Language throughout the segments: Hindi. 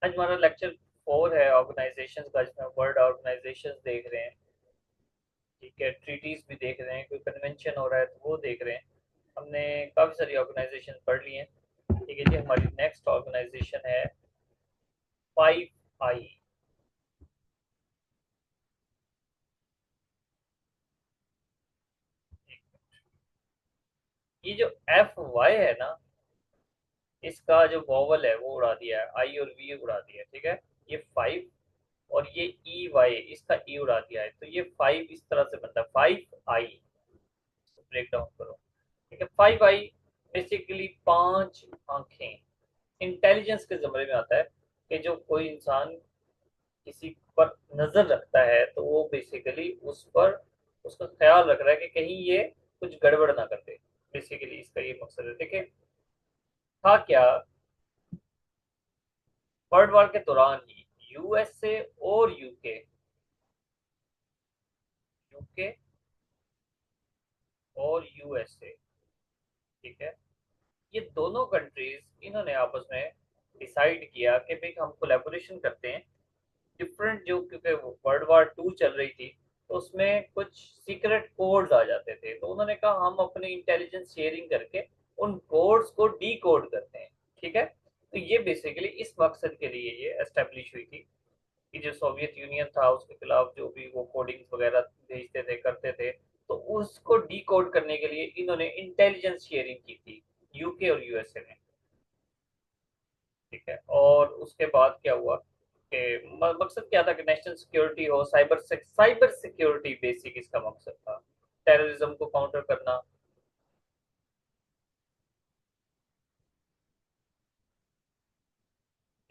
आज हमारा लेक्चर 4 है ऑर्गेनाइजेशंस का, जिसमें वर्ल्ड ऑर्गेनाइजेशंस देख रहे हैं। ठीक है, ट्रीटीज भी देख रहे हैं, कोई कन्वेंशन हो रहा है तो वो देख रहे हैं। हमने काफ़ी सारी ऑर्गेनाइजेशन पढ़ ली हैं। ठीक है जी, हमारी नेक्स्ट ऑर्गेनाइजेशन है 5I। ये जो FY है ना, इसका जो वॉवल है वो उड़ा दिया है, आई और वी उड़ा दिया है। ठीक है, ये 5 और ये EY, इसका ई उड़ा दिया है, तो ये 5 इस तरह से बनता है 5I। ब्रेक डाउन करो। ठीक है, 5I बेसिकली 5 आंखें, इंटेलिजेंस के ज़मरे में आता है कि जो कोई इंसान किसी पर नज़र रखता है तो वो बेसिकली उस पर उसका ख्याल रख रहा है कि कहीं ये कुछ गड़बड़ ना कर दे। बेसिकली इसका ये मकसद है। देखिए, था क्या, वर्ल्ड वॉर के दौरान ही यूएसए और यूके और यूएसए, ठीक है, ये दोनों कंट्रीज इन्होंने आपस में डिसाइड किया कि भाई हम कोलैबोरेशन करते हैं। डिफरेंट जो, क्योंकि वर्ल्ड वॉर 2 चल रही थी, तो उसमें कुछ सीक्रेट कोड्स आ जाते थे, तो उन्होंने कहा हम अपनी इंटेलिजेंस शेयरिंग करके उन कोड्स को डी कोड करते हैं। ठीक है, तो ये बेसिकली इस मकसद के लिए ये एस्टेब्लिश हुई थी कि जो सोवियत यूनियन था उसके खिलाफ जो भी वो कोडिंग्स वगैरह भेजते थे, करते थे, तो उसको डी कोड करने के लिए इन्होंने इंटेलिजेंस शेयरिंग की थी यूके और यूएसए ने। ठीक है, और उसके बाद क्या हुआ कि मकसद क्या था कि नेशनल सिक्योरिटी हो, साइबर सिक्योरिटी बेसिक इसका मकसद था, टेररिज्म को काउंटर करना।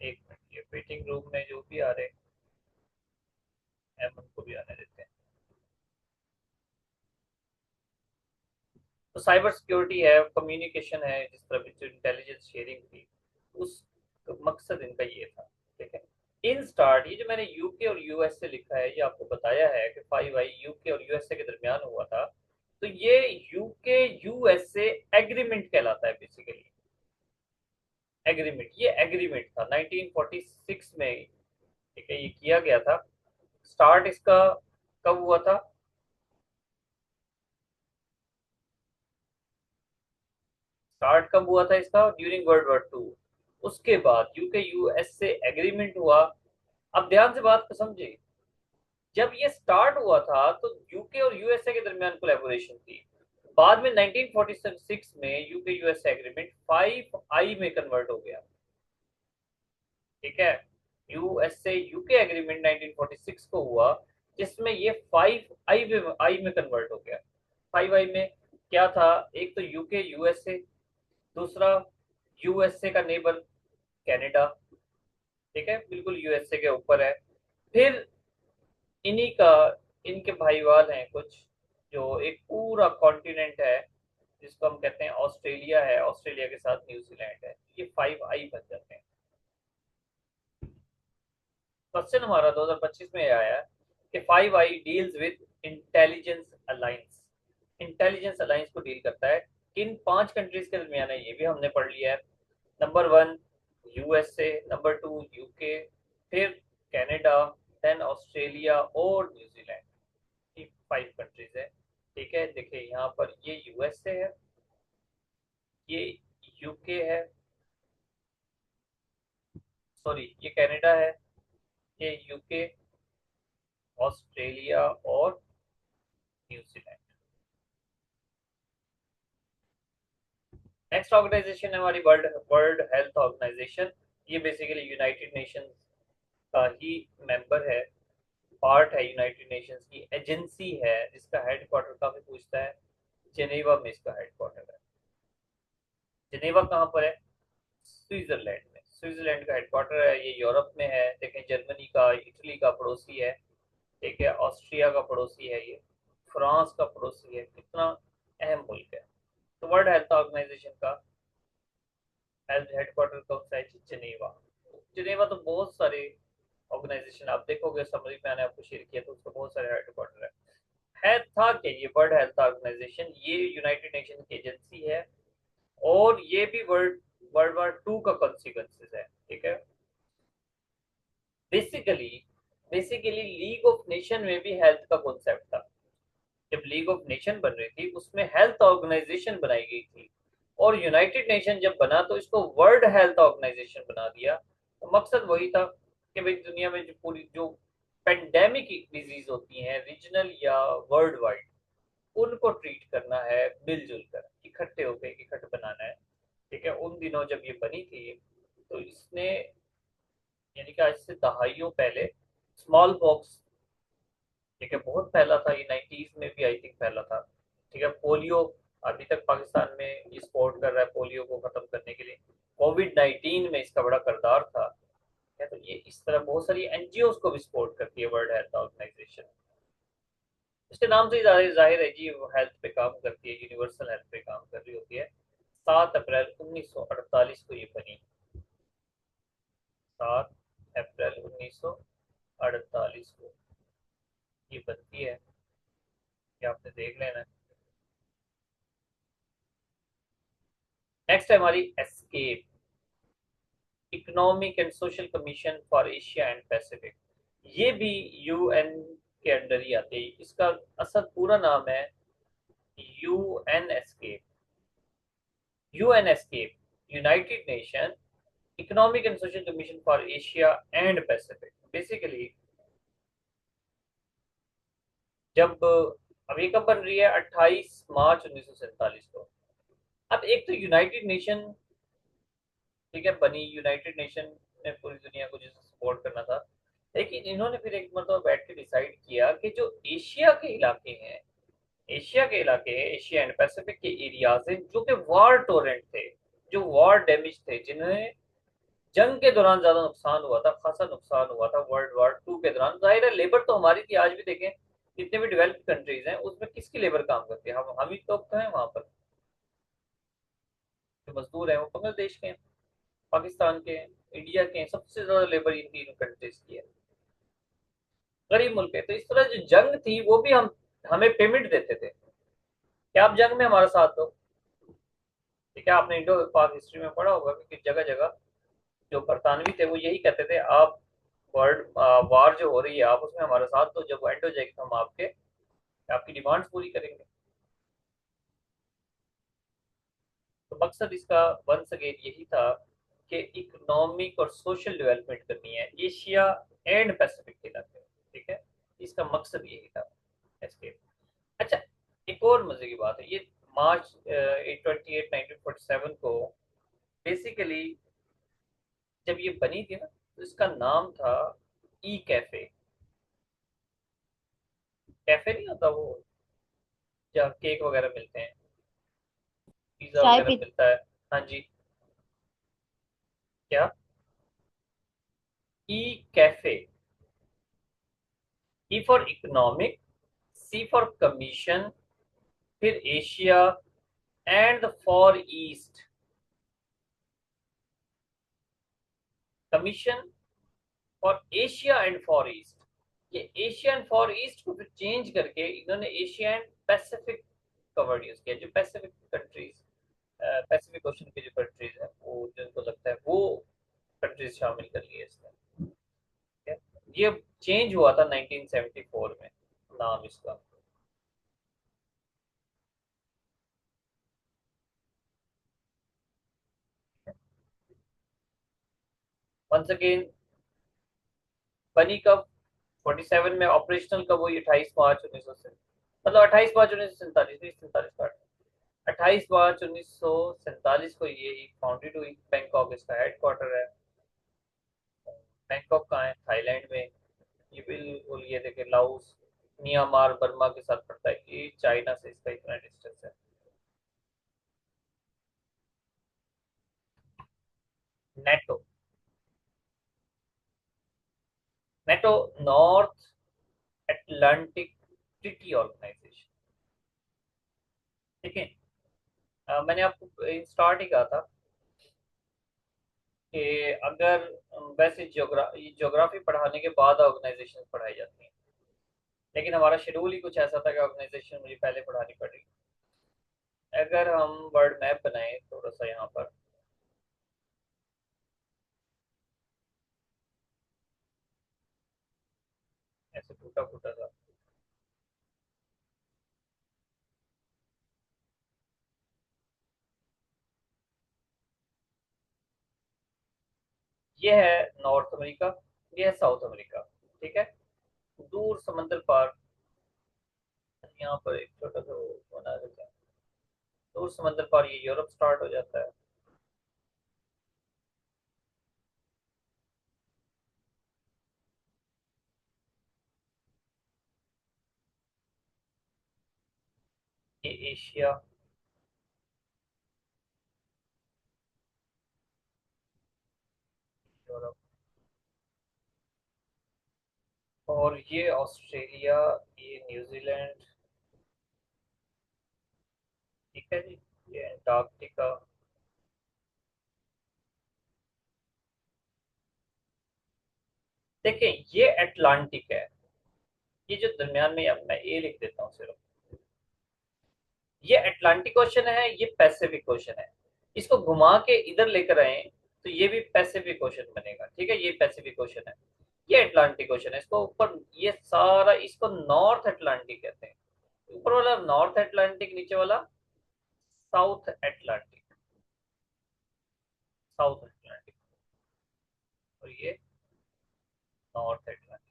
एक मिनट, ये वेटिंग रूम में जो भी आ रहे हैं उनको भी आने देते हैं। तो साइबर सिक्योरिटी है, कम्युनिकेशन है, जिस तरह जो इंटेलिजेंस शेयरिंग थी, उस मकसद इनका ये था। ठीक है, इन स्टार्ट, ये जो मैंने यूके और यूएसए लिखा है, ये आपको बताया है कि 5I यूके और यूएसए के दरमियान हुआ था। तो ये यूके यूएसए एग्रीमेंट कहलाता है बेसिकली। एग्रीमेंट, ये एग्रीमेंट था 1946 में। ठीक है, ये किया गया था। स्टार्ट इसका कब हुआ था? स्टार्ट कब हुआ था इसका? During world war 2। उसके बाद यूके यूएस से एग्रीमेंट हुआ। अब ध्यान से बात को समझे, जब ये स्टार्ट हुआ था तो यूके और यूएसए के दरमियान कोलैबोरेशन थी। बाद में 1946 में यूके यूएसए एग्रीमेंट 5I में कन्वर्ट हो गया। ठीक है, यूएसए यूके एग्रीमेंट 1946 को हुआ, जिसमें ये 5I में कन्वर्ट हो गया। 5I में क्या था? एक तो यूके यूएसए, दूसरा यूएसए का नेबर कनाडा। ठीक है, बिल्कुल यूएसए के ऊपर है। फिर इन्हीं का, इनके भाईवाल हैं कुछ, जो एक पूरा कॉन्टिनेंट है जिसको हम कहते हैं ऑस्ट्रेलिया है, ऑस्ट्रेलिया के साथ न्यूजीलैंड है, ये 5I बन जाते हैं। क्वेश्चन हमारा 2025 में आया है कि 5I deals with intelligence alliance. Intelligence alliance को डील करता है किन 5 कंट्रीज के दरमियान है, ये भी हमने पढ़ लिया है। नंबर 1 यूएसए, नंबर 2 यूके, फिर कनाडा, देन ऑस्ट्रेलिया और न्यूजीलैंड। ये 5 कंट्रीज है। ठीक है, देखिए यहाँ पर ये यूएसए है, ये यूके है, सॉरी ये कनाडा है, ये यूके, ऑस्ट्रेलिया और न्यूजीलैंड। नेक्स्ट ऑर्गेनाइजेशन है हमारी वर्ल्ड वर्ल्ड हेल्थ ऑर्गेनाइजेशन। ये बेसिकली यूनाइटेड नेशंस का ही मेंबर है, पार्ट है, यूनाइटेड नेशंस की एजेंसी है, जिसका हेडक्वार्टर काफी पूछता है, जेनेवा में इसका हेडक्वार्टर है। जेनेवा कहाँ पर है? स्विट्जरलैंड में, स्विट्जरलैंड का हेडक्वार्टर है। ये यूरोप में है। देखें, जर्मनी का, इटली का पड़ोसी है। ठीक है, ऑस्ट्रिया का पड़ोसी है, ये फ्रांस का पड़ोसी है। कितना अहम मुल्क है। तो वर्ल्ड हेल्थ ऑर्गेनाइजेशन का हेल्थ हेडक्वार्टर कौन सा है? जिनेवा। जिनेवा तो बहुत सारे ऑर्गेनाइजेशन आप देखोगे, समरी में मैंने आपको शेयर किया, तो उसका बहुत सारे हेडक्वार्टर है। था क्या ये वर्ल्ड हेल्थ ऑर्गेनाइजेशन? ये यूनाइटेड नेशन की एजेंसी है, और ये भी वर्ल्ड वर्ल्ड वॉर 2 का कॉन्सिक्वेंसेस है। ठीक है, basically basically league of nation में भी हेल्थ का कॉन्सेप्ट था। जब लीग ऑफ नेशन बन रही थी उसमें हेल्थ ऑर्गेनाइजेशन बनाई गई थी, और यूनाइटेड नेशन जब बना तो इसको वर्ल्ड हेल्थ ऑर्गेनाइजेशन बना दिया। तो मकसद वही था कि भाई दुनिया में जो पूरी जो पेंडेमिक डिजीज होती हैं रीजनल या वर्ल्ड वाइड, उनको ट्रीट करना है मिलजुल कर, इकट्ठे होकर इकट्ठे बनाना है। ठीक है, उन दिनों जब ये बनी थी तो इसने, यानी कि आज से दहाइयों पहले स्मॉल पॉक्स, ठीक है, बहुत फैला था, ये 90s में भी आई थिंक फैला था। ठीक है, पोलियो अभी तक पाकिस्तान में ये सपोर्ट कर रहा है पोलियो को खत्म करने के लिए। कोविड 19 में इसका बड़ा किरदार था। है तो ये इस तरह बहुत सारी एनजीओ को भी सपोर्ट करती है वर्ल्ड हेल्थ ऑर्गेनाइजेशन। इसके नाम से ही जाहिर है जी वो हेल्थ पे काम करती है, यूनिवर्सल हेल्थ पे काम कर रही होती है। 7 अप्रैल 1948 को ये बनी। 7 अप्रैल 1948 को ये बनती है, ये आपने देख लेना। नेक्स्ट है हमारी escape, economic and social commission for Asia and Pacific. ये भी यूएन के अंडर ही आती है। इसका असल पूरा नाम है UN escape. UN escape, United nation economic and social commission for Asia and Pacific. Basically जब अभी कब बन रही है, 28 मार्च 1947 को। अब एक तो यूनाइटेड नेशन, ठीक है, बनी यूनाइटेड नेशन ने पूरी दुनिया को जिसे सपोर्ट करना था, लेकिन इन्होंने फिर एक मतलब बैठ के डिसाइड किया कि जो एशिया के इलाके हैं, एशिया के इलाके, एशिया एंड पैसिफिक के एरियाज हैं जो कि वॉर टोरेंट थे, जो वॉर डैमेज थे, जिन्हें जंग के दौरान ज्यादा नुकसान हुआ था, खासा नुकसान हुआ था वर्ल्ड वॉर 2 के दौरान। जाहिर है लेबर तो हमारी थी, आज भी देखें जितने भी डेवलप्ड कंट्रीज हैं उसमें किसकी लेबर काम करती है, हम ही लोग तो हैं वहां पर। जो मजदूर हैं वो बांग्लादेश के हैं, पाकिस्तान के हैं, इंडिया के हैं, सबसे ज्यादा लेबर इन तीनों कंट्रीज की है। गरीब मुल्क है, तो इस तरह जो जंग थी वो भी हम हमें पेमेंट देते थे कि आप जंग में हमारा साथ दो। ठीक है, आपने इंडो पाक हिस्ट्री में पढ़ा होगा कि जगह जगह जो बरतानवी थे वो यही कहते थे, आप वर्ल्ड वार जो हो रही है आप उसमें हमारा साथ दो, जब वो एंड हो जाएगी तो हम आपके आपकी डिमांड्स पूरी करेंगे। तो मकसद इसका वंस अगेन यही था कि इकोनॉमिक और सोशल डेवलपमेंट करनी है एशिया एंड पैसिफिक के इलाके। ठीक है, इसका मकसद यही था इसके। अच्छा, एक और मजे की बात है, ये मार्च 28 1947 को बेसिकली जब ये बनी थी ना, तो इसका नाम था ई कैफे। कैफे नहीं होता वो जहाँ केक वगैरह मिलते हैं, पिज्जा चाय वगैरह पी। मिलता है। हाँ जी, क्या? E cafe, e for economic, c for commission, फिर Asia and Far East. Commission for Asia and Far East. ये एशिया एंड फॉर ईस्ट को फिर चेंज करके इन्होंने एशिया एंड पैसिफिक का वर्ड यूज किया। जो पैसिफिक कंट्रीज, पैसिफिक ओशन की जो कंट्रीज है वो जिनको लगता है वो कंट्रीज शामिल कर लिए इसमें। ठीक है? ये चेंज हुआ था 1974 में नाम इसका। वंस अगेन बनी कब, 47 में, ऑपरेशनल कब हुई, 28 मार्च 1900 मतलब 28 मार्च 1947, 1947 का 28 मार्च 1947 को ये फाउंडेड हुई। बैंकॉक इसका हेडक्वार्टर है। बैंकॉक कहाँ है, थाईलैंड में। ये बिल्कुल ये देखे लाओस, म्यांमार, बर्मा के साथ पड़ता है, ये चाइना से इसका इतना डिस्टेंस है। NATO, NATO North Atlantic Treaty Organisation. ठीक है, मैंने आपको स्टार्ट ही कहा था कि अगर वैसे ज्योग्राफी पढ़ाने के बाद ऑर्गेनाइजेशन पढ़ाई जाती है, लेकिन हमारा शेड्यूल ही कुछ ऐसा था कि ऑर्गेनाइजेशन मुझे पहले पढ़ानी पड़ी। अगर हम वर्ल्ड मैप बनाए थोड़ा सा यहाँ पर, ये है नॉर्थ अमेरिका, ये है साउथ अमेरिका। ठीक है, दूर समंदर पार। यहाँ पर एक छोटा सा वो बना देते हैं, दूर समंदर पार ये यूरोप स्टार्ट हो जाता है। ये एशिया, यूरोप, और ये ऑस्ट्रेलिया, ये न्यूजीलैंड। ठीक है जी, ये अंटार्कटिका। देखें ये अटलांटिक है, ये जो दरमियान में, अब मैं ए लिख देता हूँ सिर्फ, ये अटलांटिक ओशन है, ये पैसिफिक ओशन है। इसको घुमा के इधर लेकर आए तो ये भी पैसिफिक ओशन बनेगा। ठीक है, ये पैसिफिक ओशन है, ये अटलांटिक ओशन है। इसको ऊपर ये सारा, इसको नॉर्थ अटलांटिक कहते हैं। ऊपर वाला नॉर्थ अटलांटिक, नीचे वाला साउथ अटलांटिक, साउथ अटलांटिक, और ये नॉर्थ अटलांटिक।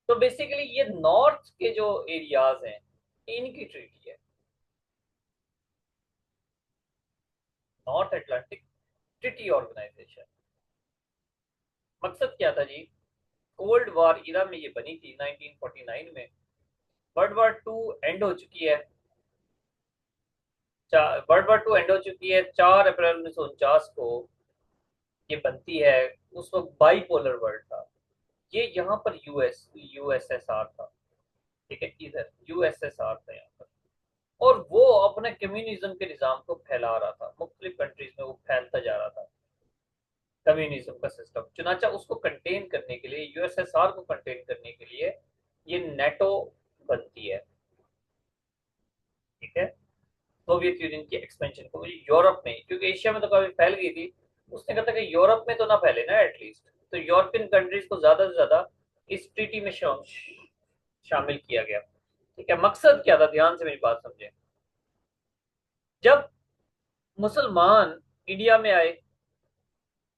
तो बेसिकली ये नॉर्थ के जो एरियाज हैं इनकी ट्रीटी है, नॉर्थ अटलांटिक ट्रीटी ऑर्गेनाइजेशन। मकसद क्या था जी? कोल्ड वॉर इरा में ये बनी थी 1949 में। वर्ल्ड वॉर टू एंड हो चुकी है, वर्ल्ड वॉर टू एंड हो चुकी है 4 अप्रैल 1949 को ये बनती है। उस वक्त बाईपोलर वर्ल्ड था। ये यहाँ पर यूएसएसआर था। ठीक है, इधर यूएसएसआर था यहाँ पर, और वो अपने कम्युनिज्म के निज़ाम को फैला रहा था, मुख्तलिफ कंट्रीज में वो फैलता जा रहा था कम्युनिज्म का सिस्टम। चुनाचा उसको कंटेन करने के लिए, यूएसएसआर को कंटेन करने के लिए ये नेटो बनती है। ठीक है, सोवियत यूनियन की एक्सपेंशन को यूरोप में, क्योंकि एशिया में तो काफी फैल गई थी, उसने कहा था कि यूरोप में तो ना फैले ना एटलीस्ट, तो यूरोपियन कंट्रीज को ज्यादा से ज्यादा इस ट्रीटी में शामिल किया गया। ठीक है, मकसद क्या था, ध्यान से मेरी बात समझे। जब मुसलमान इंडिया में आए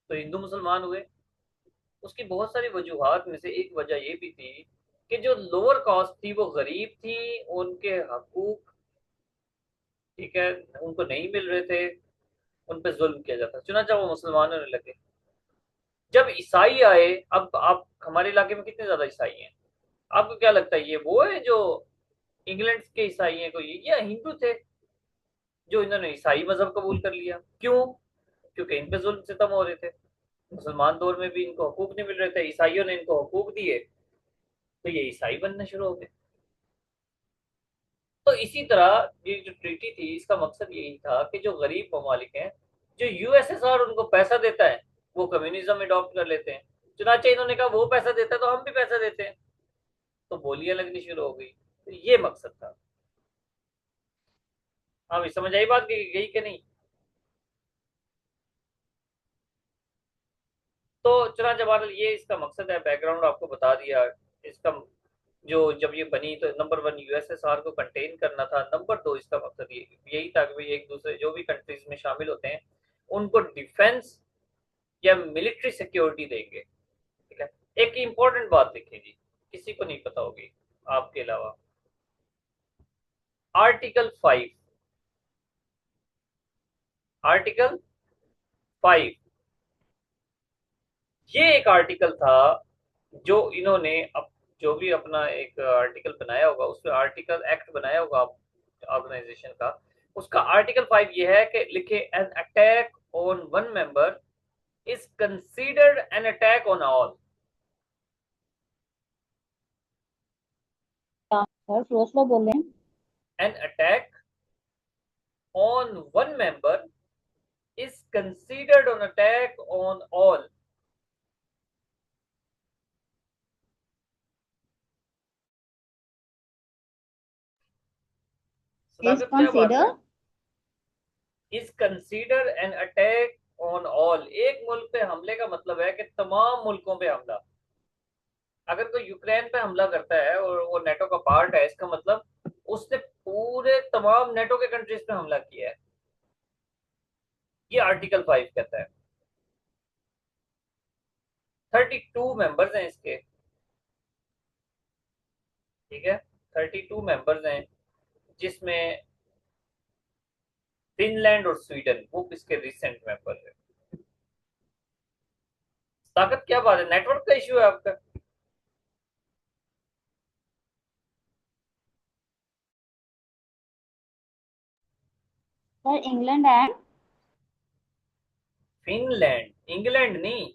तो हिंदू मुसलमान हुए, उसकी बहुत सारी वजूहत में से एक वजह ये भी थी कि जो लोअर कास्ट थी वो गरीब थी, उनके हकूक, ठीक है, उनको नहीं मिल रहे थे, उन पे जुल्म किया जाता, चुनाचा वो मुसलमान होने लगे। जब ईसाई आए, अब आप हमारे इलाके में कितने ज्यादा ईसाई हैं? आपको क्या लगता है, ये वो है जो इंग्लैंड के ईसाई हैं कोई, या हिंदू थे जो इन्होंने ईसाई मजहब कबूल कर लिया? क्यों? क्योंकि इन पे जुल्म सितम हो रहे थे, मुसलमान दौर में भी इनको हकूक नहीं मिल रहे थे, ईसाइयों ने इनको हकूक दिए, तो ये ईसाई बनना शुरू हो गए। तो इसी तरह ये जो ट्रीटी थी इसका मकसद यही था कि जो गरीब ममालिक हैं, जो यूएसएसआर उनको पैसा देता है, वो कम्युनिज्म अडॉप्ट कर लेते हैं। चुनाचे इन्होंने कहा वो पैसा देता है तो हम भी पैसा देते हैं, तो बोलियां लगनी शुरू हो गई। तो ये मकसद था। हाँ भी समझ आई बात गई कि नहीं? तो चुनाच बहरहाल ये इसका मकसद है, बैकग्राउंड आपको बता दिया इसका। जो जब ये बनी तो नंबर वन यूएसएसआर को कंटेन करना था, नंबर दो इसका मकसद यही था कि भाई एक दूसरे जो भी कंट्रीज में शामिल होते हैं उनको डिफेंस या मिलिट्री सिक्योरिटी देंगे। ठीक है, एक इंपॉर्टेंट बात देखिए जी, किसी को नहीं पता होगी आपके अलावा, आर्टिकल 5, आर्टिकल 5, ये एक आर्टिकल था जो इन्होंने अब, जो भी अपना एक आर्टिकल बनाया होगा, उस पर आर्टिकल एक्ट बनाया होगा ऑर्गेनाइजेशन का, उसका आर्टिकल 5 ये है कि लिखे, an attack on one member is considered an attack on all. Sir slow slow बोल रहे हैं। An attack on one member is considered on attack on all. सुना इज कर क्या बात है? Consider. Is consider an attack on all, एक मुल्क पे हमले का मतलब है कि तमाम मुल्कों पे हमला। अगर कोई यूक्रेन पे हमला करता है और वो नेटो का पार्ट है, इसका मतलब उसने पूरे तमाम नेटो के कंट्रीज पे हमला किया है। ये आर्टिकल 5 कहता है। 32 मेंबर्स हैं इसके। ठीक है, 32 मेंबर्स हैं, जिसमें फिनलैंड और स्वीडन वो इसके रिसेंट मेंबर है। ताकत क्या बात है, नेटवर्क का इश्यू है आपका। Sir England and Finland, England नहीं,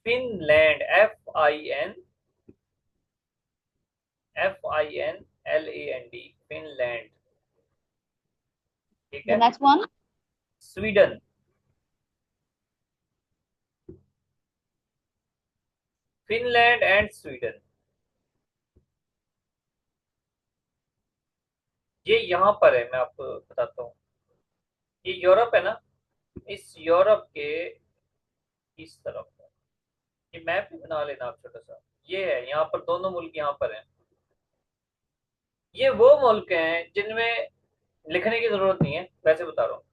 फिनलैंड, FINLAND, फिनलैंड। ठीक द है। Next one. Sweden, Finland and Sweden. ये यहाँ पर है, मैं आपको बताता हूँ। ये यूरोप है ना, इस यूरोप के इस तरफ है। ये मैप भी बना लेना आप छोटा सा। ये है यहाँ पर, दोनों मुल्क यहाँ पर हैं। ये वो मुल्क हैं जिनमें लिखने की जरूरत नहीं है, वैसे बता रहा हूँ,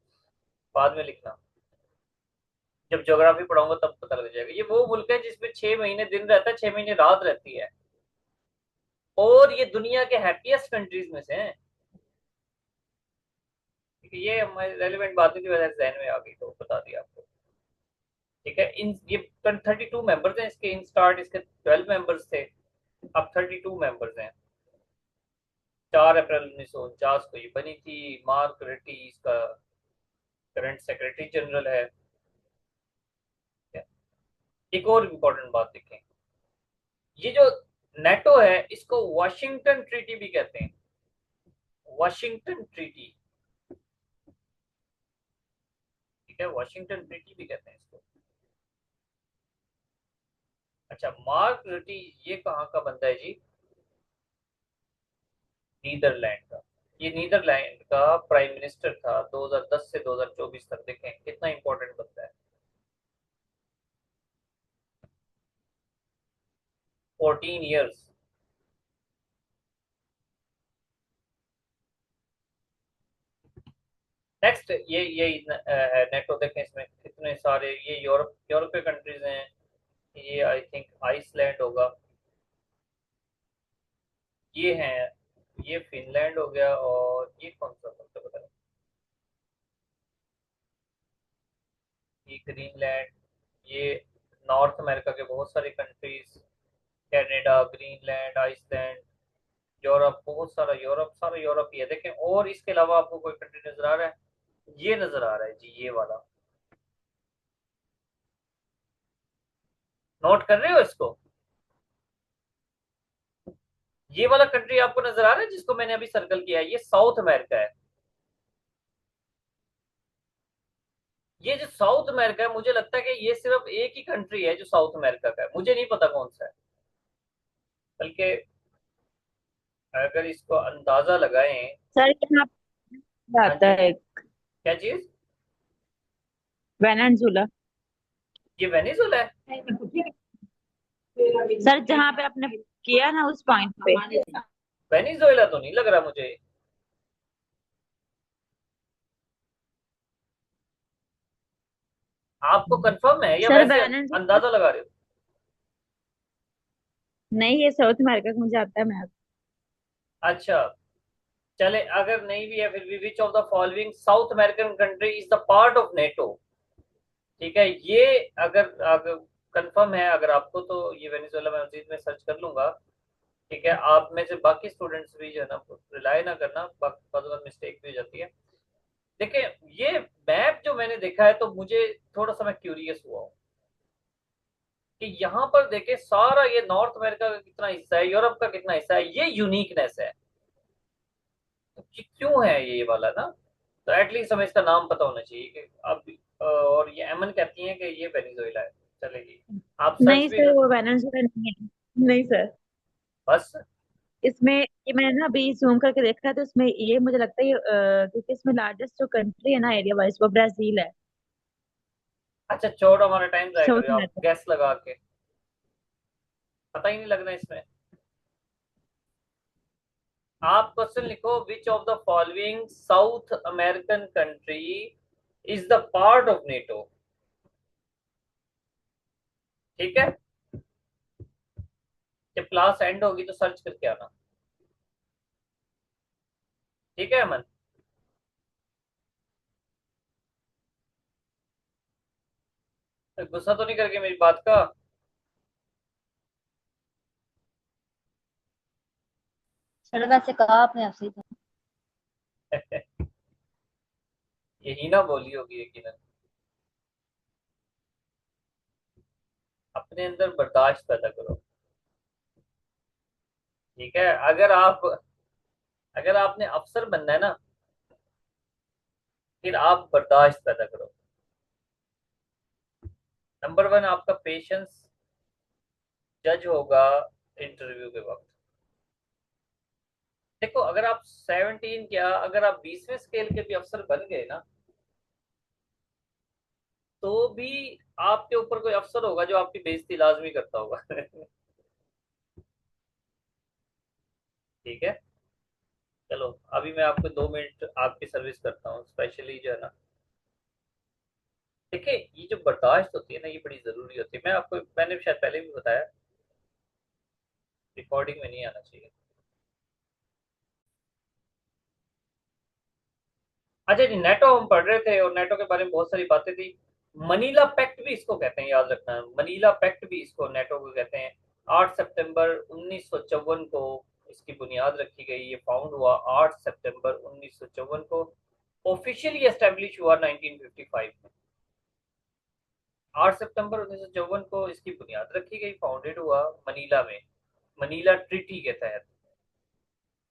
बाद में लिखना। जब ज्योग्राफी पढ़ाऊंगा तब पता लग जाएगा। ये वो मुल्क है जिसमें 6 महीने दिन रहता है, 6 महीने रात रहती है। और ये दुनिया के हैप्पीएस्ट कंट्रीज में से हैं। ठीक है, ये हमारी रेलिवेंट बातें की वजह से जहन में आ गई तो बता दिया आपको। ठीक है, इन ये 32 मेंबर्स हैं इसके। इन स्टार्ट इसके 12 मेंबर्स थे, अब 32 मेंबर्स हैं। 4 अप्रैल 1949 को ये बनी थी। मार्क रेटी इसका करंट सेक्रेटरी जनरल है। एक और इम्पोर्टेंट बात देखें, ये जो नेटो है इसको वाशिंगटन ट्रीटी भी कहते हैं। Washington treaty. ठीक है, वाशिंगटन ट्रीटी भी कहते हैं इसको। अच्छा, मार्क रेटी ये कहाँ का बंदा है जी? नीदरलैंड का। ये नीदरलैंड का प्राइम मिनिस्टर था 2010 से 2024 तक। देखें कितना इंपॉर्टेंट बंदा है। 14 ईयर्स। नेक्स्ट ये है नेटो। देखें इसमें कितने सारे, ये यूरोपीय कंट्रीज हैं। ये आई थिंक आइसलैंड होगा। ये हैं, ये फिनलैंड हो गया, और ये कौन सा मुल्क है पता नहीं। ये ग्रीनलैंड। ये नॉर्थ अमेरिका के बहुत सारे countries, Canada, Greenland, Iceland, Europe, बहुत सारा यूरोप, सारा यूरोप ही है। देखें और इसके अलावा आपको कोई कंट्री नजर आ रहा है? ये नजर आ रहा है जी, ये वाला। नोट कर रहे हो इसको? ये वाला कंट्री आपको नजर आ रहा है जिसको मैंने अभी सर्कल किया है? ये साउथ अमेरिका है। ये जो साउथ अमेरिका है, मुझे लगता है कि ये सिर्फ एक ही कंट्री है जो साउथ अमेरिका का है। मुझे नहीं पता कौन सा है। बल्कि अगर इसको अंदाजा लगाएं। सर यहाँ पे हाँ आता जी, है क्या चीज? वेनेजुला। ये वेनेजुला है? सर जहाँ पे आपने किया ना उस पॉइंट पे। वेनेजुएला तो नहीं लग रहा मुझे। आपको कंफर्म है या सर वैसे वेनेजुला अंदाजा लगा रहे हो? नहीं, ये साउथ अमेरिका का मुझे आता है मैप। अच्छा, चले अगर नहीं भी है फिर भी, which of the following south American country is the part of NATO? ठीक है, ये अगर अगर कंफर्म है अगर आपको, तो ये वेनेजुएला मैं मजीद में सर्च कर लूंगा। ठीक है, आप में से बाकी स्टूडेंट्स भी जो है ना, रिलाई ना करना, बाद मिस्टेक भी हो जाती है। देखिए, ये मैप जो मैंने देखा है तो मुझे थोड़ा सा मैं क्यूरियस हुआ हूँ कि यहाँ पर देखे सारा ये नॉर्थ अमेरिका का कितना हिस्सा है, यूरोप का कितना हिस्सा है, ये यूनिकनेस है। तो ये क्यों है ये वाला ना? तो एटलीस्ट हमें इसका नाम पता होना चाहिए कि अब। और ये एमन कहती हैं कि ये वेनेजुएला है। चलेगी, आप सर्च नहीं भी सर, कर। वो वेनेजुला नहीं है। नहीं सर, बस। इसमें ये मैंने ना अभी जूम करके देखा है तो इसमें ये मुझे लगता है क्योंकि इसमें लार्जेस्ट जो कंट्री है ना एरिया वाइज वो ब्राजील है। अच्छा, छोड़ो, हमारा टाइम जाया साउथ करो आप अमेरिका। गैस लगा के। पता ही नहीं लगना इसमें। आप क्वेश्चन लिखो, which of the following south American country is the part of NATO. ठीक है, जब क्लास एंड होगी तो सर्च करके आना। ठीक है अमन। गुस्सा तो नहीं करके मेरी बात का? सर वैसे कहा आपने आपसे ही था। यही ना बोली होगी यकीनन। अपने अंदर बर्दाश्त पैदा करो। ठीक है, अगर आपने अफसर बनना है ना, फिर आप बर्दाश्त पैदा करो। नंबर वन, आपका पेशेंस जज होगा इंटरव्यू के वक्त। देखो, अगर आप 17 क्या, अगर आप 20वें स्केल के भी अफसर बन गए ना, तो भी आपके ऊपर कोई अफसर होगा जो आपकी बेइज्जती लाजमी करता होगा। ठीक है, चलो अभी मैं आपको 2 मिनट आपकी सर्विस करता हूँ, स्पेशली जो है ना। देखिए, ये जो बर्दाश्त होती है ना, ये बड़ी जरूरी होती है। मैंने शायद पहले भी बताया, रिकॉर्डिंग में नहीं आना चाहिए। अच्छा जी, नेटो हम पढ़ रहे थे और नेटो के बारे में बहुत सारी बातें थी। मनीला पैक्ट भी इसको कहते हैं, याद रखना। मनीला पैक्ट भी इसको, नेटो को कहते हैं। 8 सितंबर 1954 को इसकी बुनियाद रखी गई। ये फाउंड हुआ 8 सितंबर 1954 को। ऑफिशियली एस्टेब्लिश हुआ 1955 में। 8 सितंबर 1954 को इसकी बुनियाद रखी गई, फाउंडेड हुआ मनीला में, मनीला ट्रीटी के तहत।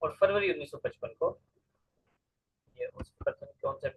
और फरवरी 1955 को ये उस कौन सा